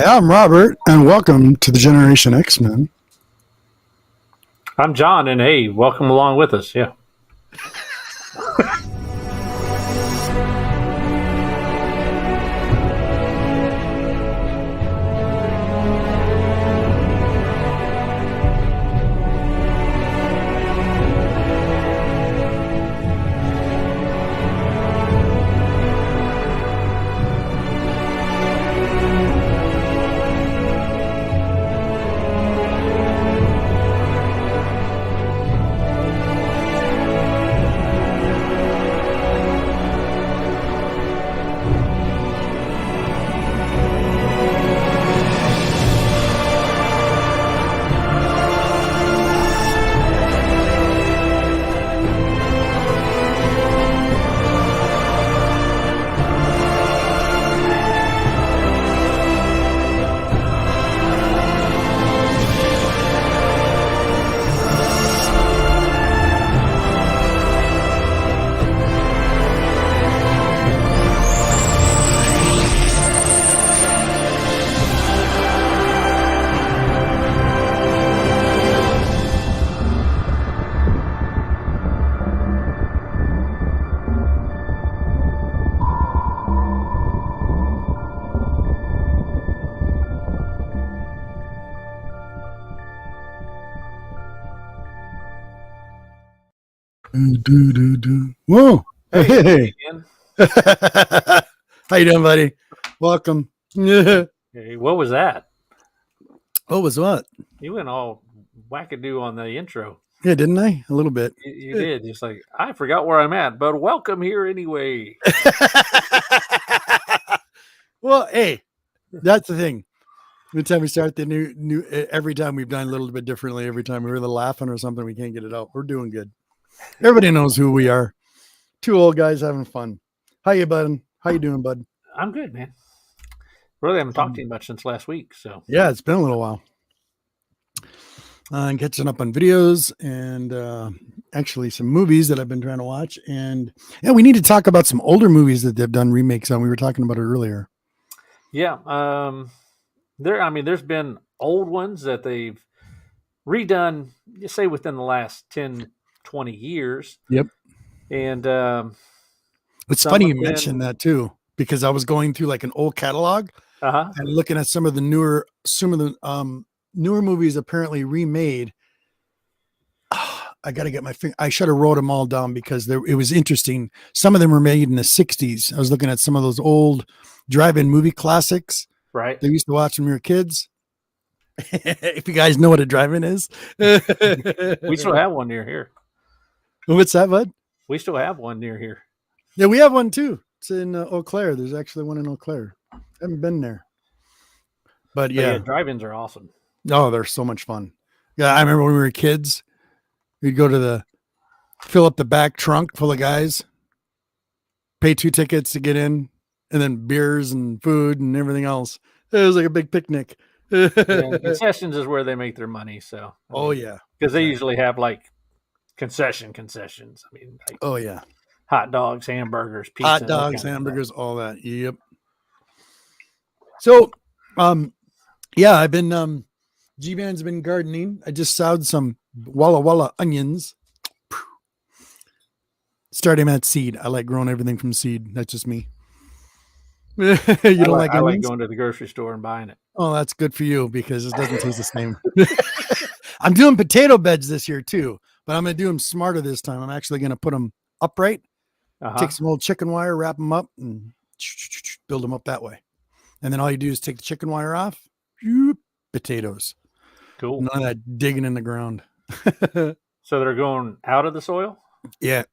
I'm Robert, and welcome to the Generation X Men. I'm John, and hey, welcome along with us. Yeah. Whoa! Hey. How you doing, buddy? Welcome. Hey, what was that? What was what? You went all wackadoo on the intro. Yeah, didn't I? A little bit. You did. Just like, I forgot where I'm at, but welcome here anyway. Well, hey, that's the thing. Every time we start the new, every time we've done a little bit differently. Every time we're either laughing or something, we can't get it out. We're doing good. Everybody knows who we are. Two old guys having fun. How you, bud? How you doing, bud? I'm good, man. Really haven't talked to you much since last week, so yeah, it's been a little while. And catching up on videos and actually some movies that I've been trying to watch. And yeah, we need to talk about some older movies that they've done remakes on. We were talking about it earlier. Yeah. There's been old ones that they've redone, you say within the last 10, 20 years. Yep. And it's funny you mentioned that too, because I was going through like an old catalog and looking at some of the newer movies apparently remade. I got to get my finger. I should have wrote them all down because it was interesting. Some of them were made in the 60s. I was looking at some of those old drive-in movie classics. Right. They used to watch when we were kids. If you guys know what a drive-in is. We still have one near here. What's that, bud? We still have one near here. Yeah, we have one too. It's in Eau Claire. There's actually one in Eau Claire. I haven't been there. But yeah, drive-ins are awesome. Oh, they're so much fun. Yeah, I remember when we were kids, we'd go to fill up the back trunk full of guys, pay 2 tickets to get in, and then beers and food and everything else. It was like a big picnic. Yeah, concessions is where they make their money. So, yeah, because they usually have like concessions. I mean, like, yeah, hot dogs, hamburgers, pizza, hot dogs, hamburgers, all that. Yep. So, yeah, I've been G-Man's been gardening. I just sowed some Walla Walla onions. Start him at seed. I like growing everything from seed. That's just me. You don't like onions? I like going to the grocery store and buying it. Oh, that's good for you because it doesn't taste the same. I'm doing potato beds this year too, but I'm going to do them smarter this time. I'm actually going to put them upright, take some old chicken wire, wrap them up, and build them up that way. And then all you do is take the chicken wire off, potatoes. Cool. None of that digging in the ground. So they're going out of the soil? Yeah.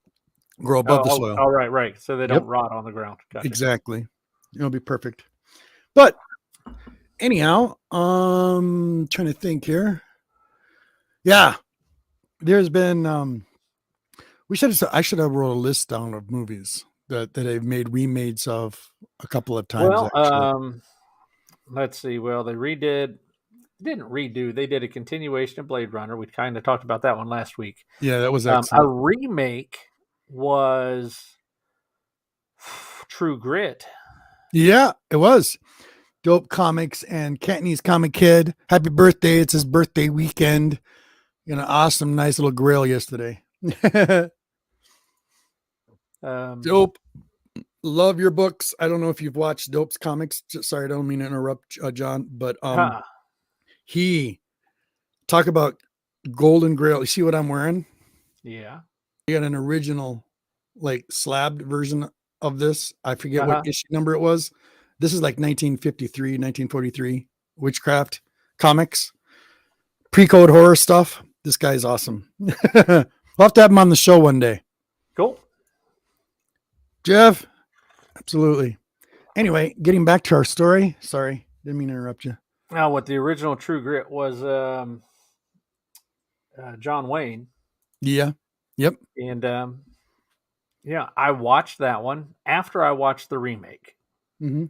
Grow above the soil. Oh, right. So they don't rot on the ground. Gotcha. Exactly. It'll be perfect. But anyhow, trying to think here. Yeah. There's been I should have wrote a list down of movies that they've made remakes of a couple of times. Well, let's see. Well, they didn't redo. They did a continuation of Blade Runner. We kind of talked about that one last week. Yeah, that was excellent. A remake was True Grit. Yeah, it was. Dope Comics and Cantonese Comic Kid. Happy birthday. It's his birthday weekend. Awesome, nice little grill yesterday. Dope. Love your books. I don't know if you've watched Dope's Comics. Sorry, I don't mean to interrupt, John, but he talk about Golden Grail. You see what I'm wearing? Yeah. You got an original, like, slabbed version of this. I forget what issue number it was. This is like 1953, 1943 Witchcraft Comics. Pre-code horror stuff. This guy's awesome. We'll have to have him on the show one day. Cool. Jeff? Absolutely. Anyway, getting back to our story. Sorry, didn't mean to interrupt you. Now, what the original True Grit was, John Wayne. Yeah. Yep. And yeah, I watched that one after I watched the remake. Mm-hmm.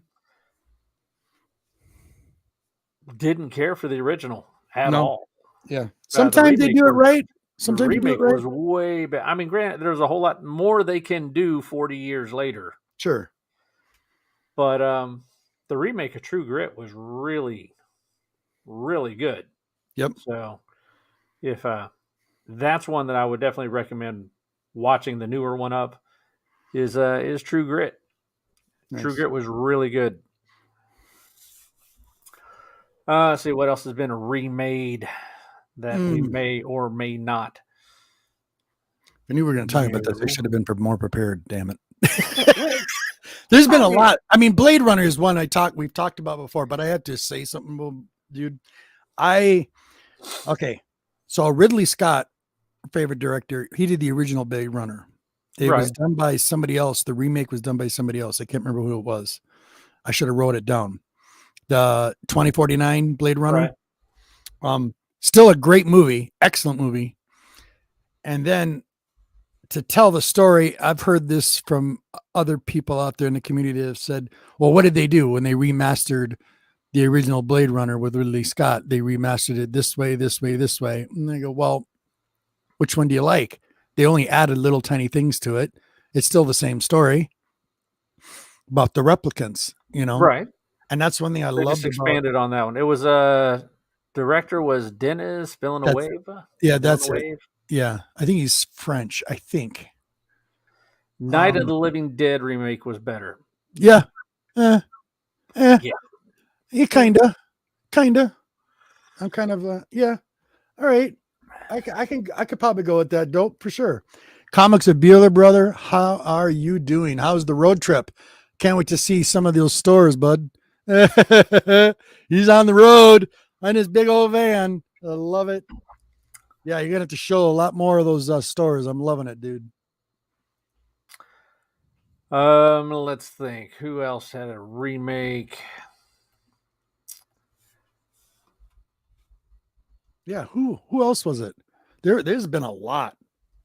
Didn't care for the original at all. Yeah. Sometimes they do it right. Sometimes the remake do it right. was way better. I mean, granted, there's a whole lot more they can do 40 years later. Sure. But the remake of True Grit was really, really good. Yep. So if that's one that I would definitely recommend watching, the newer one up is True Grit. Nice. True Grit was really good. Let's see what else has been remade that we may or may not. I knew we were going to talk about this. I should have been more prepared. Damn it. There's been a lot. I mean, Blade Runner is one we've talked about before, but I had to say something, dude. So Ridley Scott, favorite director, he did the original Blade Runner. It was done by somebody else. The remake was done by somebody else. I can't remember who it was. I should have wrote it down. The 2049 Blade Runner. Right. Still a great movie, excellent movie. And then to tell the story, I've heard this from other people out there in the community that have said, well, what did they do when they remastered the original Blade Runner with Ridley Scott? They remastered it this way, this way, this way. And they go, well, which one do you like? They only added little tiny things to it. It's still the same story about the replicants, Right. And that's one thing I loved. Just expanded on that one. It was director was Denis Villeneuve. Yeah, that's it. Yeah, I think he's French. I think Night of the Living Dead remake was better. Yeah. Yeah. Kinda. I'm kind of yeah. All right. I could probably go with that. Dope for sure. Comics of Bueller, brother. How are you doing? How's the road trip? Can't wait to see some of those stores, bud. He's on the road on his big old van. I love it. Yeah, you're gonna have to show a lot more of those stores. I'm loving it, dude. Let's think. Who else had a remake? Yeah, who else was it? There's been a lot.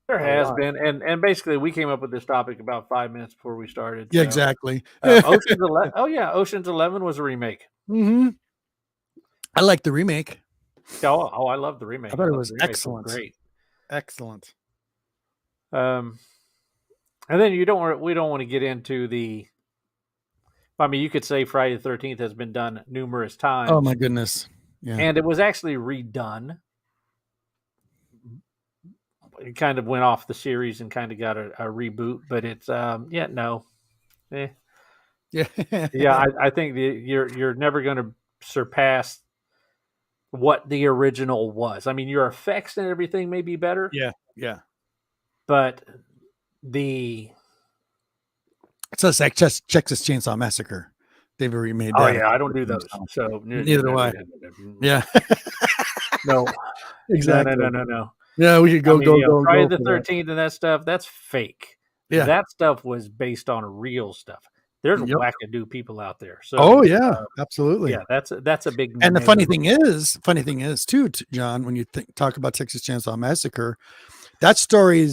There has been, and basically we came up with this topic about 5 minutes before we started. Yeah, exactly. Ocean's 11. Oh yeah, Ocean's 11 was a remake. Mm-hmm. I like the remake. Oh, I love the remake. I thought it was excellent. Great, excellent. And then we don't want to get into the. I mean, you could say Friday the 13th has been done numerous times. Oh my goodness! Yeah, and it was actually redone. It kind of went off the series and kind of got a reboot, but it's no. Yeah. I think you're never going to surpass what the original was. I mean, your effects and everything may be better. Yeah. But the Texas Chainsaw Massacre, they've remade that. Oh yeah, I don't do those. So neither do I. Yeah. No. Exactly. No. Yeah, we could go. Friday the 13th and that stuff. That's fake. Yeah, that stuff was based on real stuff. There's wackadoo people out there. So, oh yeah, absolutely. Yeah, that's a big. And the funny thing is too, John, when you talk about Texas Chainsaw Massacre, that story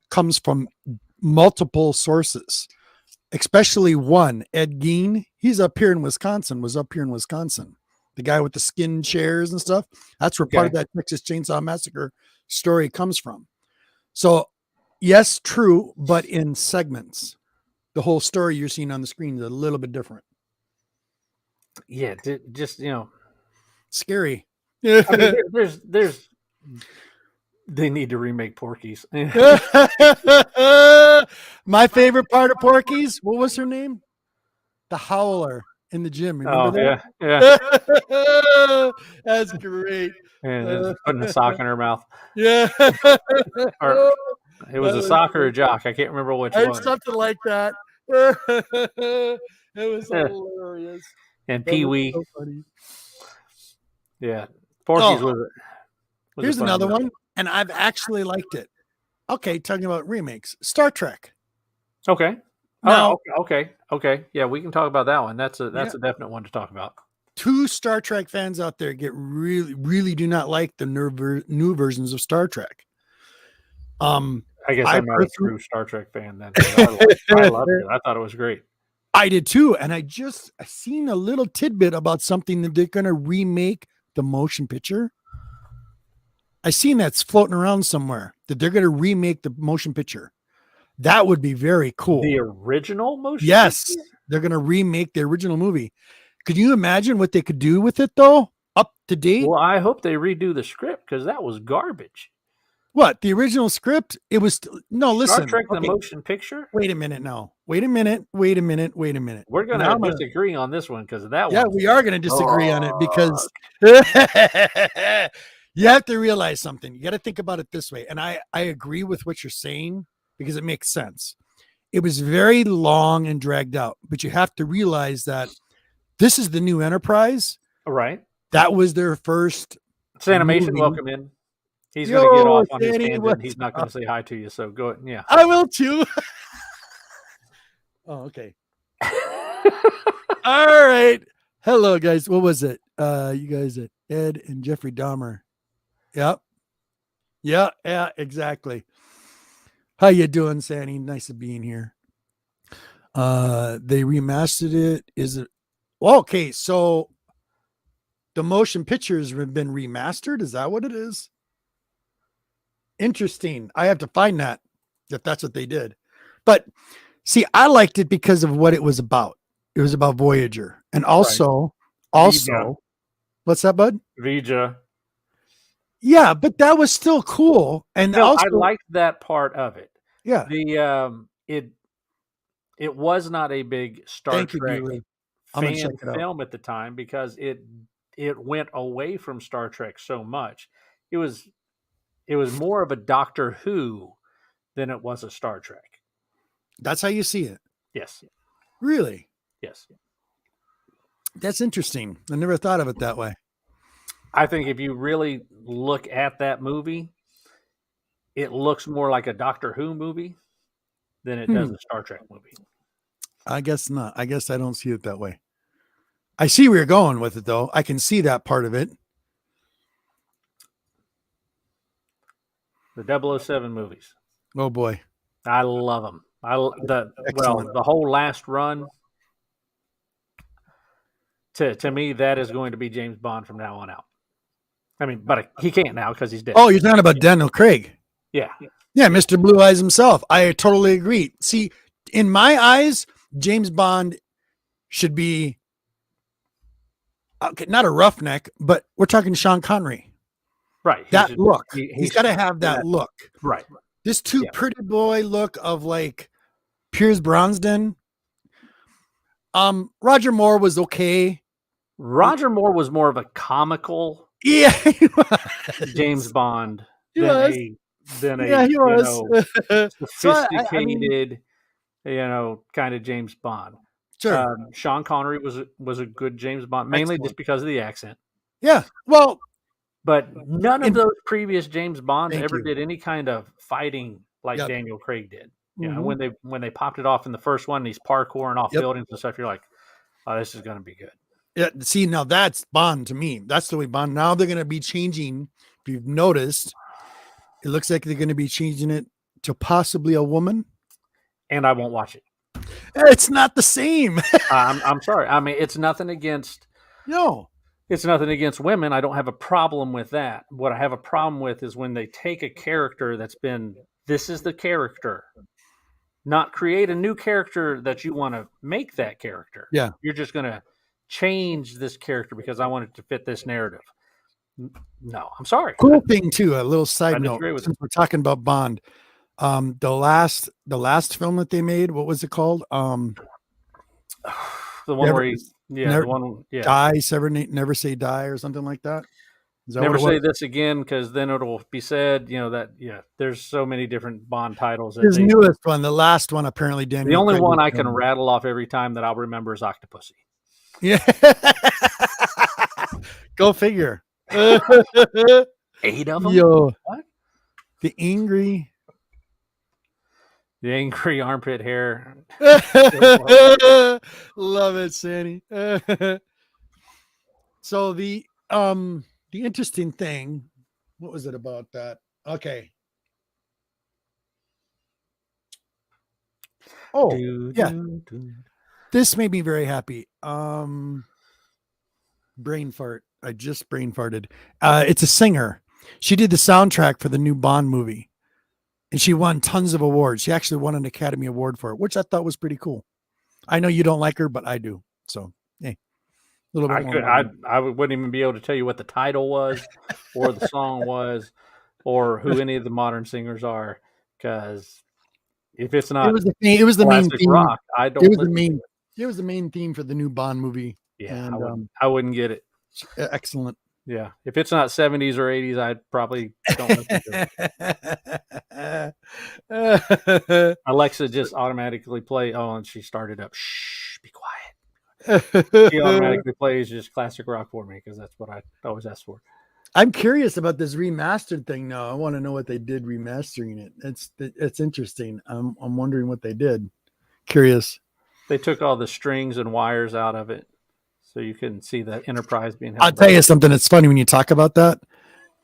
comes from multiple sources, especially one, Ed Gein. Was up here in Wisconsin. The guy with the skin chairs and stuff. That's where part of that Texas Chainsaw Massacre story comes from. So, yes, true, but in segments. The whole story you're seeing on the screen is a little bit different. Yeah, just Scary. I mean, there's they need to remake Porky's. My favorite part of Porky's, what was her name? The Howler in the gym. Remember yeah, that? That's great. and putting a sock in her mouth. Yeah. Or it was a sock or a jock. I can't remember which one. Something like that. It was hilarious. And Pee Wee. So funny. Yeah, Porky's was Here's another one, and I've actually liked it. Okay, talking about remakes, Star Trek. Okay. Now, okay. Yeah, we can talk about that one. That's a definite one to talk about. 2 Star Trek fans out there get really do not like the new versions of Star Trek. I guess I'm not a true Star Trek fan then. I loved it. I thought it was great. I did too, and I seen a little tidbit about something that they're going to remake the motion picture. I seen that's floating around somewhere that they're going to remake the motion picture. That would be very cool. The original motion? Yes, picture? They're going to remake the original movie. Could you imagine what they could do with it though? Up to date? Well, I hope they redo the script because that was garbage. What? The original script? It was listen. Star Trek the motion picture? Wait a minute now. Wait a minute. We're going to disagree on this one because of that one. Yeah, we are going to disagree on it because you have to realize something. You got to think about it this way. And I agree with what you're saying because it makes sense. It was very long and dragged out, but you have to realize that this is the new Enterprise. Right. That was their first. It's animation. Movie. Welcome in. He's going to get off on his tangent. He's not going to say hi to you. So go ahead. Yeah. I will too. Oh, okay. All right. Hello, guys. What was it? You guys at Ed and Jeffrey Dahmer. Yep. Yeah, exactly. How you doing, Sandy? Nice to being here. They remastered it. Is it okay? So the motion pictures have been remastered. Is that what it is? Interesting. I have to find that if that's what they did. But see, I liked it because of what it was about. It was about Voyager, and also, Vija. What's that, bud? Vija. Yeah, but that was still cool, and also I liked that part of it. Yeah, the it was not a big Star Trek fan film at the time because it went away from Star Trek so much. It was more of a Doctor Who than it was a Star Trek. That's how you see it. Yes. Really? Yes. That's interesting. I never thought of it that way. I think if you really look at that movie, it looks more like a Doctor Who movie than it does a Star Trek movie. I guess not. I guess I don't see it that way. I see where you're going with it, though. I can see that part of it. The 007 movies. Oh, boy. I love them. The whole last run, to me, that is going to be James Bond from now on out. I mean, but he can't now because he's dead. Oh, you're talking about Daniel Craig. Yeah. Yeah, Mr. Blue Eyes himself. I totally agree. See, in my eyes, James Bond should be not a roughneck, but we're talking Sean Connery. Right. That look. He's got to have that look. Right. This pretty boy look of like Pierce Brosnan. Roger Moore was okay. Roger Moore was more of a comical James Bond than a sophisticated, kind of James Bond. Sure. Sean Connery was a good James Bond, mainly just because of the accent. Yeah. Well, but none of those previous James Bonds ever did any kind of fighting like Daniel Craig did. You know, when they popped it off in the first one, he's parkouring off buildings and stuff. You're like, oh, this is going to be good. Yeah. See, now that's Bond to me. That's the way Bond. Now they're going to be changing. If you've noticed, it looks like they're going to be changing it to possibly a woman. And I won't watch it. It's not the same. I'm sorry. I mean, it's nothing against. No. It's nothing against women. I don't have a problem with that. What I have a problem with is when they take a character this is the character, not create a new character that you want to make that character. Yeah. You're just going to change this character because I want it to fit this narrative. No, I'm sorry. Cool thing too. A little side note, since we're talking about Bond, the last film that they made, what was it called? The one where the one, die, never say die, or something like that. Never say this again, because then it'll be said, that there's so many different Bond titles. His newest one, the last one, apparently Daniel. The only one I can rattle off every time that I'll remember is Octopussy. Yeah. Go figure. 8 of them. Yo, what? The angry armpit hair. Love it, Sandy. So the interesting thing, what was it about that? Okay. Oh, yeah. This made me very happy. Brain fart. I just brain farted. It's a singer. She did the soundtrack for the new Bond movie, and she won tons of awards. She actually won an Academy Award for it, which I thought was pretty cool. I know you don't like her, but I do. So, hey, a little bit more. I wouldn't even be able to tell you what the title was, or the song was, or who any of the modern singers are, because if it's not, it was the main theme. Rock, I don't. It was the main theme for the new Bond movie. Yeah, and, I wouldn't get it. Excellent. Yeah, if it's not 70s or 80s, I probably don't listen to it. Alexa just automatically play. Oh, and she started up. Shh, be quiet. She automatically plays just classic rock for me because that's what I always ask for. I'm curious about this remastered thing now. I want to know what they did remastering it. It's interesting. I'm wondering what they did. Curious. They took all the strings and wires out of it, so you can see the Enterprise being held. I'll tell you something. It's funny when you talk about that.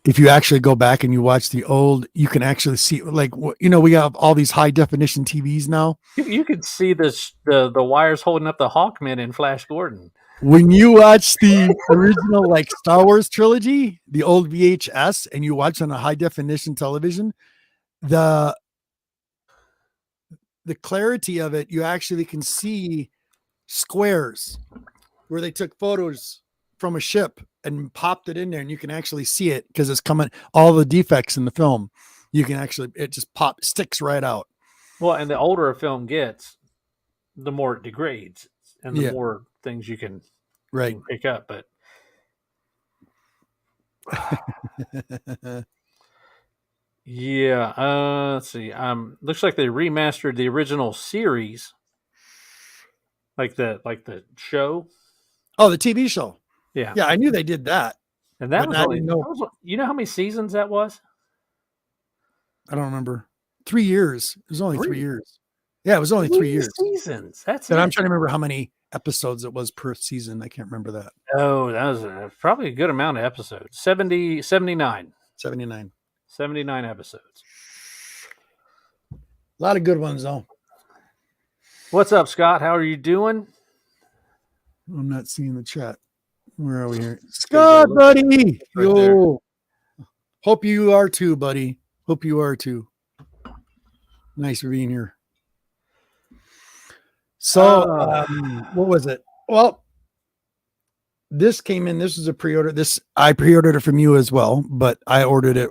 If you actually go back and you watch the old, you can actually see, like, we have all these high definition TVs now. You can see the wires holding up the Hawkman in Flash Gordon. When you watch the original, like, Star Wars trilogy, the old VHS, and you watch on a high definition television, the clarity of it, you actually can see squares where they took photos from a ship and popped it in there, and you can actually see it because it's coming, all the defects in the film. You can actually, it just sticks right out. Well, and the older a film gets, the more it degrades and the more things you can pick up. But yeah, let's see. Looks like they remastered the original series, like the show. Oh, the TV show. Yeah. Yeah, I knew they did that. And that was only, you know how many seasons that was? I don't remember. 3 years. It was only 3 years. Yeah, it was only 3 years. Seasons. That's it. I'm trying to remember how many episodes it was per season. I can't remember that. Oh, that was probably a good amount of episodes. 79. 79 episodes. A lot of good ones, though. What's up, Scott? How are you doing? I'm not seeing the chat. Where are we here? Scott, buddy. Yo. Hope you are too, buddy. Hope you are too. Nice for being here. So, what was it? Well, this came in. This was a pre-order. I pre-ordered it from you as well, but I ordered it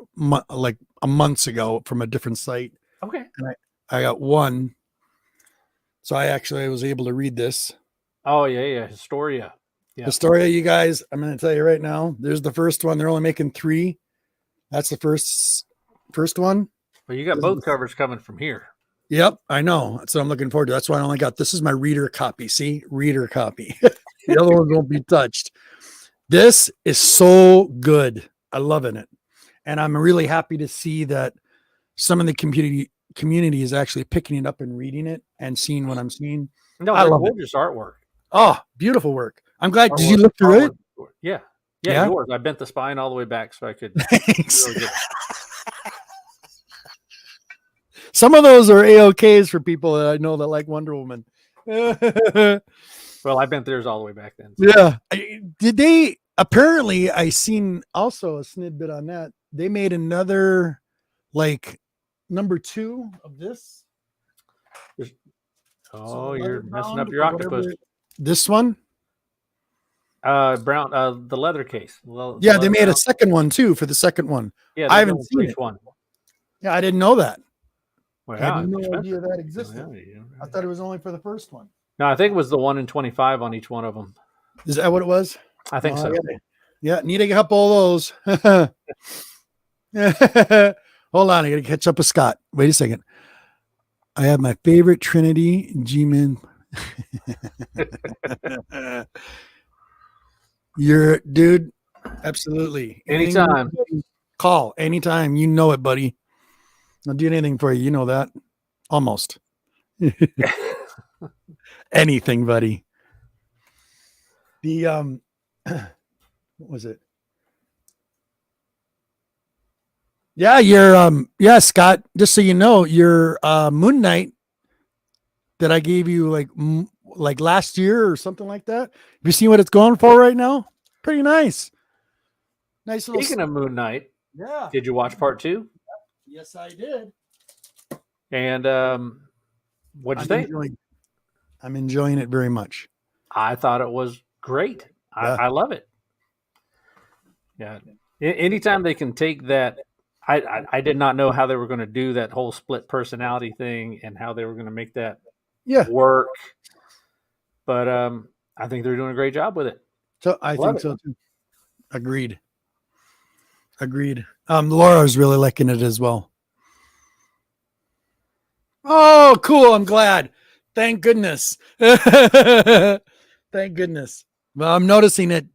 like a month ago from a different site. Okay. And I got one. So I was able to read this. Oh, yeah. Historia. Yeah. Historia, you guys, I'm going to tell you right now, there's the first one. They're only making 3. That's the first one. Well, you got both covers coming from here. Yep, I know. That's what I'm looking forward to. That's why I only got, this is my reader copy. See, reader copy. The other ones won't be touched. This is so good. I'm loving it. And I'm really happy to see that some of the community is actually picking it up and reading it and seeing what I'm seeing. No, I love gorgeous artwork. Oh, beautiful work. I'm glad. Did you look through it? Yeah. Yours. I bent the spine all the way back so I could. Really some of those are A-OKs for people that I know that like Wonder Woman. Well, I bent theirs all the way back then. So. Yeah. Did they? Apparently, I seen also a snidbit on that. They made another, like, number 2 of this. Oh, you're messing up your octopus. This one? Brown, the leather case. Yeah, they made a second one too for the second one. Yeah, I haven't seen it. one. Yeah, I didn't know that. Well, I had no idea that existed. I thought it was only for the first one. No, I think it was the 1 in 25 on each one of them. Is that what it was? I think so. Yeah, need to get up all those. Hold on, I gotta catch up with Scott. Wait a second. I have my favorite Trinity G-Men. You're dude, absolutely. Anytime. Call anytime. You know it, buddy. I'll do anything for you. You know that. Almost. Anything, buddy. The what was it? Yeah, your Scott, just so you know, your Moon Knight that I gave you like last year or something like that. Have you seen what it's going for right now? Pretty nice. Nice little. Speaking of Moon Knight, yeah. Did you watch part 2? Yes, I did. And what'd you think? I'm enjoying it very much. I thought it was great. Yeah. I love it. Yeah. Anytime they can take that, I did not know how they were going to do that whole split personality thing and how they were going to make that work. But I think they're doing a great job with it. So I think so too. Agreed. Laura's really liking it as well. Oh, cool. I'm glad. Thank goodness. Thank goodness. Well, I'm noticing it.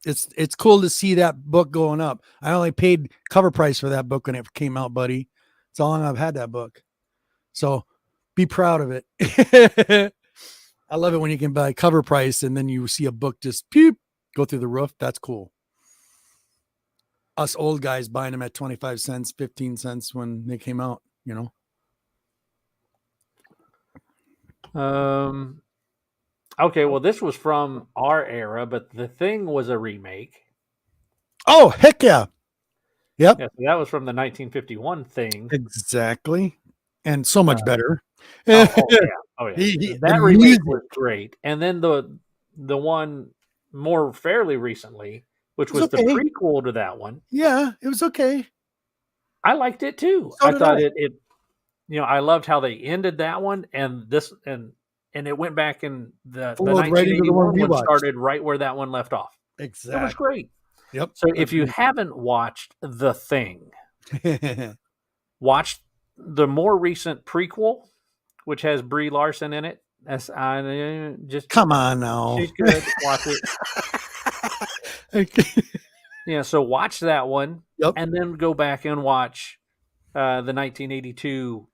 It's cool to see that book going up. I only paid cover price for that book when it came out, buddy. It's how long I've had that book. So be proud of it. I love it when you can buy cover price and then you see a book just go through the roof. That's cool. Us old guys buying them at 25 cents, 15 cents when they came out, you know? Okay, well, this was from our era, but The Thing was a remake. Oh, heck yeah. Yep. Yeah, so that was from the 1951 Thing. Exactly. And so much better. Oh, yeah. That remake was great. And then the one more fairly recently, which was the prequel to that one. Yeah, it was okay. I liked it too. I thought it I loved how they ended that one and this and it went back in the 1981 one started right where that one left off. Exactly. It was great. Yep. So if you haven't watched The Thing, watch the more recent prequel, which has Brie Larson in it. Just come on now. She's good. Watch it. Yeah, so watch that one, and then go back and watch the 1982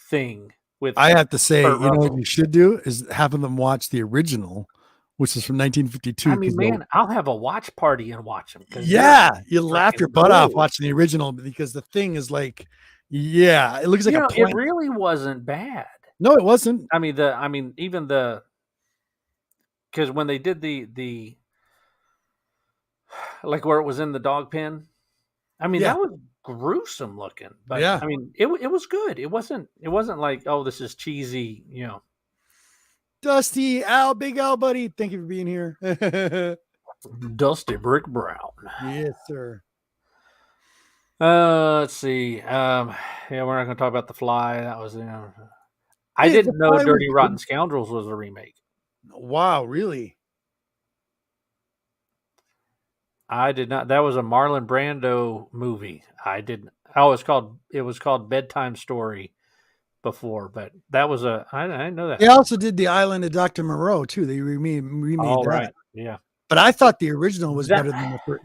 Thing. I have to say, you know what you should do is having them watch the original, which is from 1952. I mean, man, I'll have a watch party and watch them. Yeah, you laugh your butt off watching the original because the Thing is like, it looks like a plant. It really wasn't bad. No, it wasn't. I mean, because when they did the like where it was in the dog pen, I mean, that was gruesome looking, but I mean, it was good. It wasn't like, oh, this is cheesy, Dusty Big Al, buddy. Thank you for being here. Dusty Brick Brown. Yes, sir. Let's see. We're not going to talk about The Fly. That was, I didn't know Dirty Rotten Scoundrels was a remake. Wow, really? I did not. That was a Marlon Brando movie. I didn't. Oh, it was called Bedtime Story before, but that was I didn't know that. They also did The Island of Dr. Moreau too. They remade that. Right. Yeah. But I thought the original was better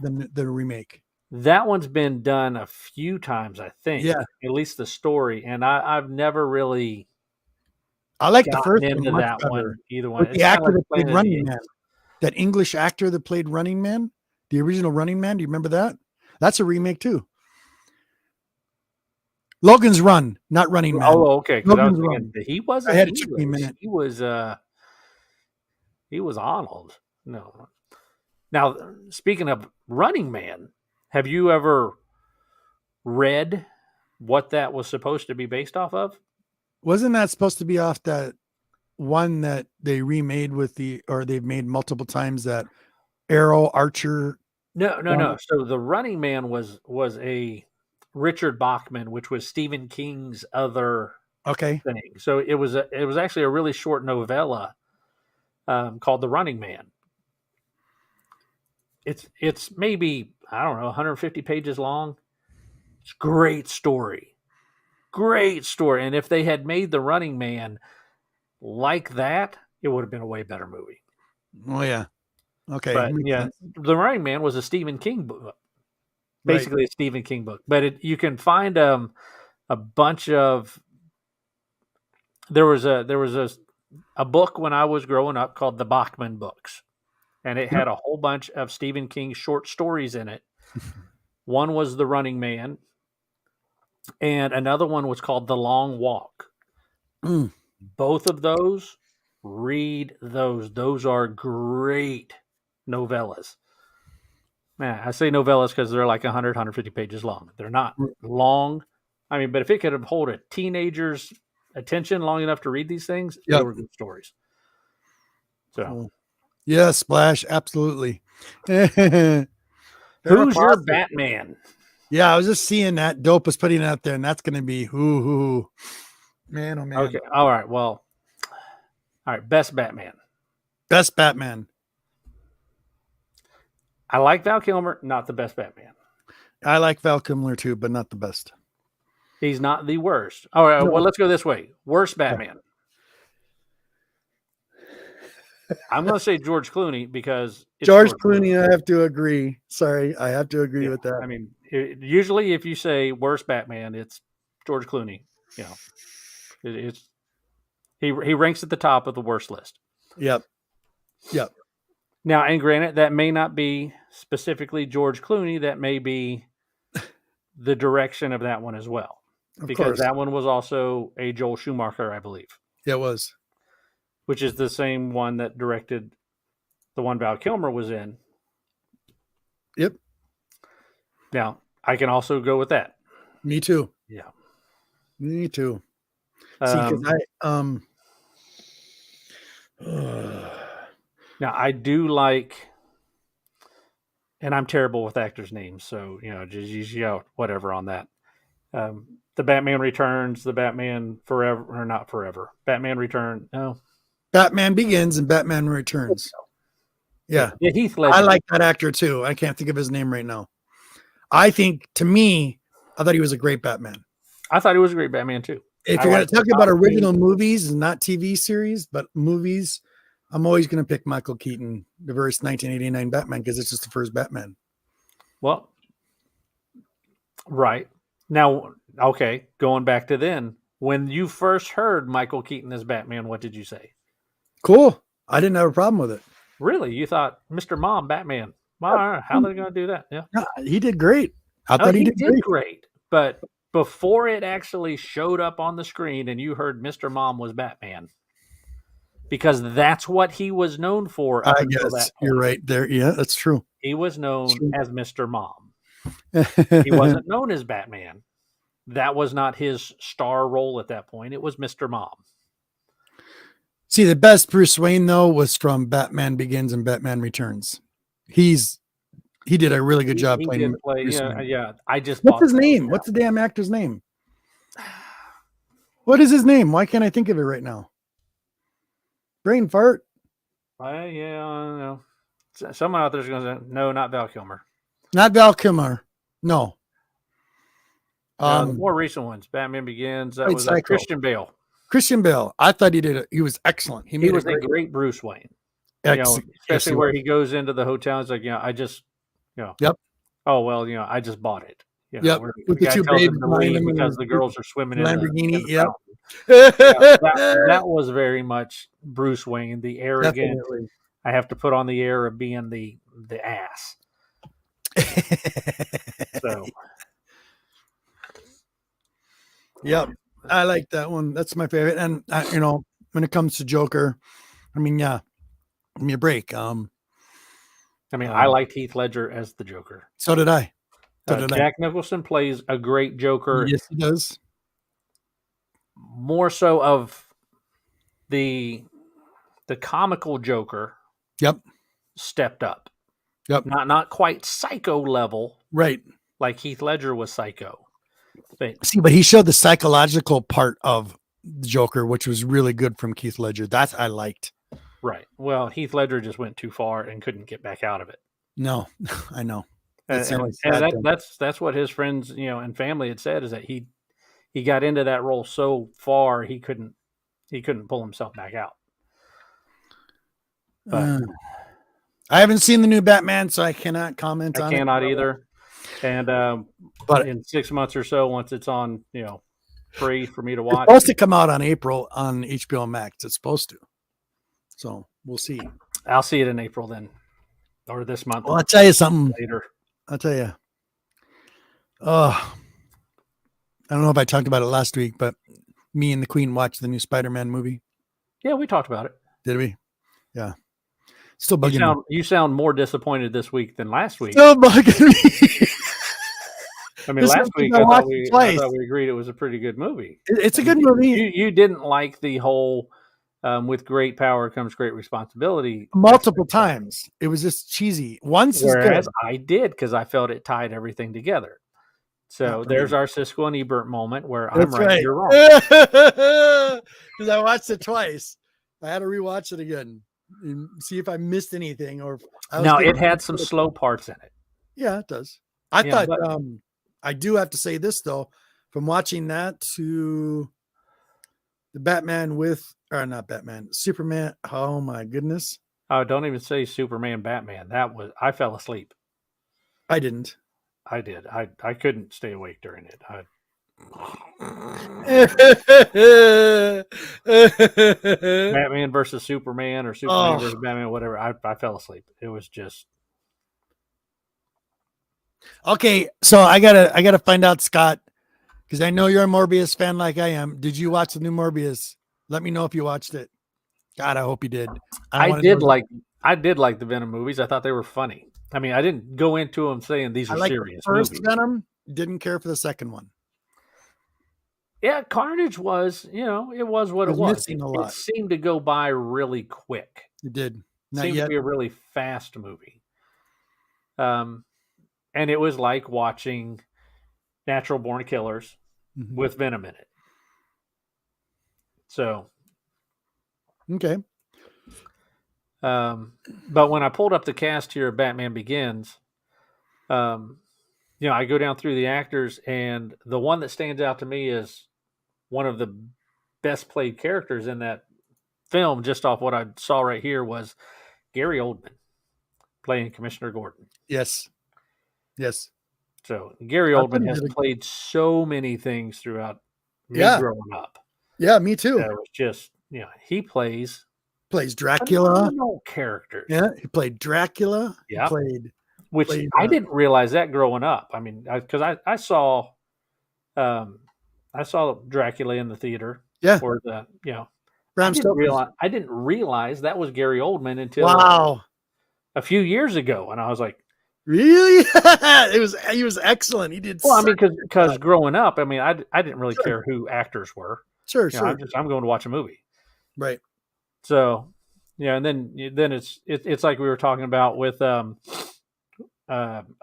than the remake. That one's been done a few times, I think. Yeah. At least the story, and I've never really. I like the first into one that one. Either one. The actor that played Running Man, that English actor that played Running Man. The original Running Man, do you remember that? That's a remake too. Logan's Run, not Running Man. Oh, okay. Logan's Run. He wasn't. I had it took me a minute. He was Arnold. No. Now, speaking of Running Man, have you ever read what that was supposed to be based off of? Wasn't that supposed to be off that one that they remade or they've made multiple times that Arrow, Archer. No. So the Running Man was a Richard Bachman, which was Stephen King's other thing. So it was actually a really short novella called The Running Man. It's maybe, I don't know, 150 pages long. It's a great story. Great story. And if they had made The Running Man like that, it would have been a way better movie. Oh yeah. Okay. But yeah, The Running Man was a Stephen King book. Basically a Stephen King book. But you can find a bunch of there was a book when I was growing up called the Bachman books. And it had a whole bunch of Stephen King short stories in it. One was The Running Man, and another one was called The Long Walk. Both of those, read those. Those are great novellas. Man, I say novellas because they're like 100, 150 pages long. They're not long. I mean, but if it could hold a teenager's attention long enough to read these things, they were good stories. So, yeah, Splash, absolutely. Who's your Batman? Yeah, I was just seeing that. Dope was putting it out there, and that's going to be who. Man, oh man. Okay, all right. Well, all right. Best Batman. Best Batman. I like Val Kilmer, not the best Batman. I like Val Kilmer too, but not the best. He's not the worst. All right, well, let's go this way. Worst Batman. I'm going to say George Clooney because it's George Clooney. I have to agree. Sorry, I have to agree with that. I mean, usually if you say worst Batman, it's George Clooney. You know, he ranks at the top of the worst list. Yep. Now, and granted, that may not be specifically George Clooney. That may be the direction of that one as well. Because that one was also a Joel Schumacher, I believe. Yeah, it was. Which is the same one that directed the one Val Kilmer was in. Yep. Now, I can also go with that. Me too. Yeah. Me too. See, because now, I do like, and I'm terrible with actors' names, so, just whatever on that. The Batman Returns, the Batman Forever, or not Forever. Batman Return, no. Batman Begins and Batman Returns. Yeah. Heath Ledger. I like that actor too. I can't think of his name right now. I think, to me, I thought he was a great Batman. I thought he was a great Batman too. If you're going to talk about original movies and not TV series, but movies, I'm always going to pick Michael Keaton, the first 1989 Batman, because it's just the first Batman. Well, right. Now, okay, going back to then, when you first heard Michael Keaton as Batman, what did you say? Cool. I didn't have a problem with it. Really? You thought, Mr. Mom, Batman. Well, how are they going to do that? Yeah. No, he did great. I thought he did great. But before it actually showed up on the screen and you heard Mr. Mom was Batman, because that's what he was known for. I guess you're right there. Yeah, that's true. He was known as Mr. Mom. He wasn't known as Batman. That was not his star role at that point. It was Mr. Mom. See, the best Bruce Wayne, though, was from Batman Begins and Batman Returns. He did a really good job playing. Yeah. I just. What's his name? What's the damn actor's name? What is his name? Why can't I think of it right now? Brain fart. Yeah, I know. Someone out there's going to say, no, not Val Kilmer. Not Val Kilmer. No. More recent ones. Batman Begins. That was Christian Bale. Christian Bale. I thought he was excellent. He was a great Bruce Wayne. Especially where he goes into the hotel. It's like, I just, Yep. Oh, well, I just bought it. Yep. With the two babes because the girls are swimming in Lamborghini. Yep. That was very much Bruce Wayne, the arrogant. Definitely. I have to put on the air of being the ass. So. Yep. I like that one. That's my favorite. And when it comes to Joker, I mean, yeah, give me a break. I liked Heath Ledger as the Joker. So did I. Jack Nicholson plays a great Joker. Yes, he does. More so of the comical Joker. Yep. Stepped up. Yep. Not quite psycho level, right? Like Heath Ledger was psycho. But he showed the psychological part of the Joker, which was really good from Heath Ledger. That I liked. Right. Well, Heath Ledger just went too far and couldn't get back out of it. No, I know. That's what his friends, and family had said, is that he got into that role so far he couldn't pull himself back out. But I haven't seen the new Batman, so I cannot comment on it. I cannot either. And but in 6 months or so, once it's on, free for me to watch, it's supposed to come out on April on HBO Max. It's supposed to. So we'll see. I'll see it in April then, or this month. Well, I'll tell you something later. I'll tell you. I don't know if I talked about it last week, but me and the Queen watched the new Spider-Man movie. Yeah, we talked about it. Did we? Yeah. Still bugging me. You sound more disappointed this week than last week. Still bugging me. I mean, last week I thought we agreed it was a pretty good movie. It's a good movie. You didn't like the whole with great power comes great responsibility. Multiple times. It was just cheesy. Whereas is good. I did, because I felt it tied everything together. So there's our Siskel and Ebert moment where I'm right, you're wrong. Because I watched it twice. I had to rewatch it again and see if I missed anything. No, it had some slow parts in it. Yeah, it does. I thought, I do have to say this, though, from watching that to the Batman not Batman, Superman. Oh, my goodness. Oh, don't even say Superman, Batman. I fell asleep. I didn't. I did. I couldn't stay awake during it. Batman versus Superman or Superman versus Batman, whatever. I fell asleep. It was just. Okay, so I gotta find out, Scott, because I know you're a Morbius fan like I am. Did you watch the new Morbius? Let me know if you watched it. God, I hope you did. I did like the Venom movies. I thought they were funny. I mean, I didn't go into them saying these are serious the first movies. Venom, didn't care for the second one. Yeah, Carnage was, it was what it was. It seemed to go by really quick. It did. Seemed to be a really fast movie. And it was like watching Natural Born Killers with Venom in it. So. Okay. But when I pulled up the cast here of Batman Begins, I go down through the actors, and the one that stands out to me is one of the best played characters in that film, just off what I saw right here, was Gary Oldman playing Commissioner Gordon. Yes. So Gary Oldman has played so many things throughout me growing up. Yeah, me too. It was just, he plays Dracula. Characters. Yeah, he played Dracula. Yeah, I didn't realize that growing up. I mean, because I saw Dracula in the theater. Yeah, or I didn't realize that was Gary Oldman until a few years ago, and I was like, really? He was excellent. He did. Well, I mean, because growing up, I mean, I didn't really care who actors were. Sure. I'm going to watch a movie. Right. So, and then it's like we were talking about with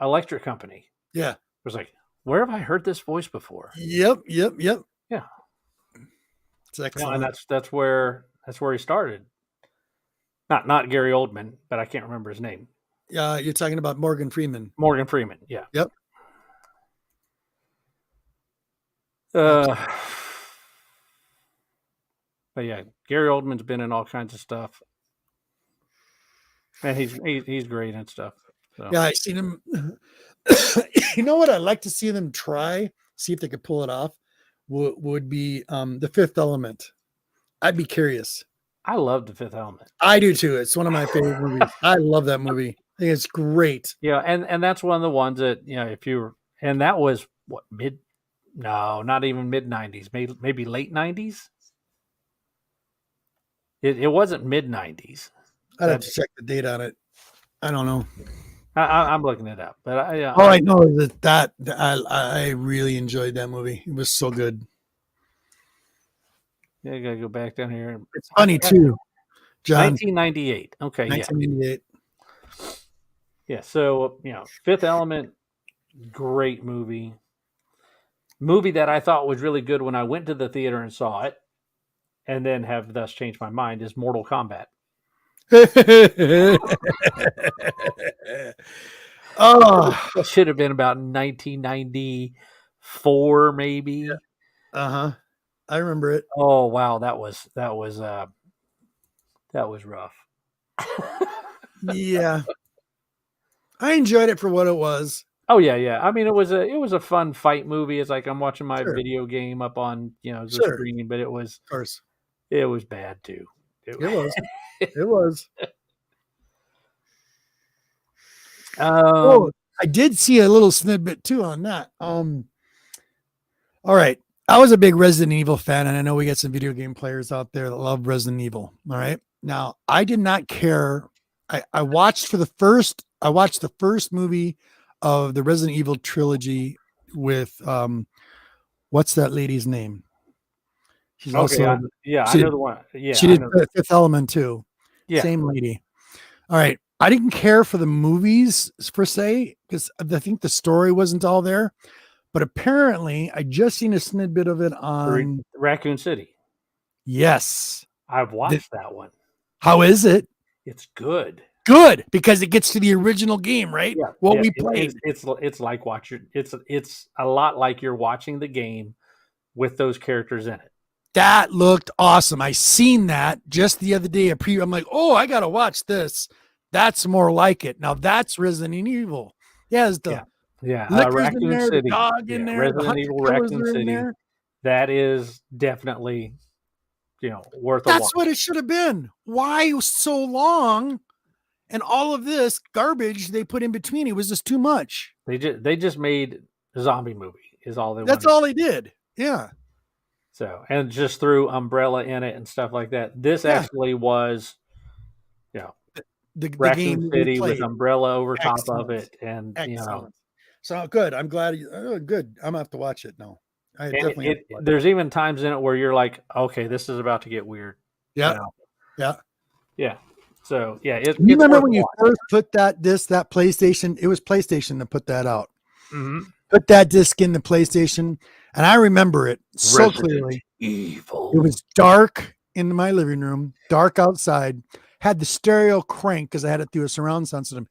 Electric Company. Yeah. It was like, where have I heard this voice before? Yep. Yeah. It's excellent. And that's where he started. Not Gary Oldman, but I can't remember his name. Yeah, you're talking about Morgan Freeman. Yeah. Yep. But yeah, Gary Oldman's been in all kinds of stuff, and he's great and stuff. So. Yeah, I seen him. You know what I'd like to see them see if they could pull it off. Would be The Fifth Element. I'd be curious. I love The Fifth Element. I do too. It's one of my favorite movies. I love that movie. I think it's great. Yeah, and that's one of the ones that and that was what not even mid 90s, maybe late 90s. It wasn't mid 90s. I'd have to check the date on it. I don't know. I'm looking it up, but I know that I really enjoyed that movie. It was so good. Yeah, I gotta go back down here. It's funny too, John. 1998. Okay, 1998. Yeah. So Fifth Element, great movie. Movie that I thought was really good when I went to the theater and saw it, and then have thus changed my mind, is Mortal Kombat. Oh, that should have been about 1994, maybe. I remember it. Oh wow, that was rough. Yeah, I enjoyed it for what it was. Oh yeah. I mean, it was a fun fight movie. It's like I'm watching my video game up on the screen, but it was, of course, it was bad too. It was. It was. I did see a little snippet too on that. All right. I was a big Resident Evil fan, and I know we got some video game players out there that love Resident Evil. All right. Now, I did not care. I watched the first movie of the Resident Evil trilogy with what's that lady's name? She's also I know the one. Yeah, she did Fifth Element too. Yeah, same lady. All right. I didn't care for the movies per se because I think the story wasn't all there. But apparently, I just seen a snippet of it on Raccoon City. Yes, I've watched that one. How is it? It's good. Good, because it gets to the original game, right? Yeah, we played. It's like it's a lot like you're watching the game with those characters in it. That looked awesome. I seen that just the other day. I'm like, oh, I gotta watch this. That's more like it. Now that's Resident Evil. Yeah, Raccoon in there, City, the dog in there, Resident Evil Raccoon City. That is definitely worth a watch. That's what it should have been. Why so long? And all of this garbage they put in between, it was just too much. They just made a zombie movie is all they. That's all they did. Yeah. So, and just threw Umbrella in it and stuff like that. This actually was, the Raccoon game City with Umbrella over top of it, and So good. I'm glad. Good. I'm gonna have to watch it now. I definitely. There's even times in it where you're like, okay, this is about to get weird. Yeah. Yeah. So you remember when you first put that PlayStation? It was PlayStation that put that out. Mm-hmm. Put that disc in the PlayStation, and I remember it so clearly. Evil. It was dark in my living room, dark outside. Had the stereo crank because I had it through a surround sound system.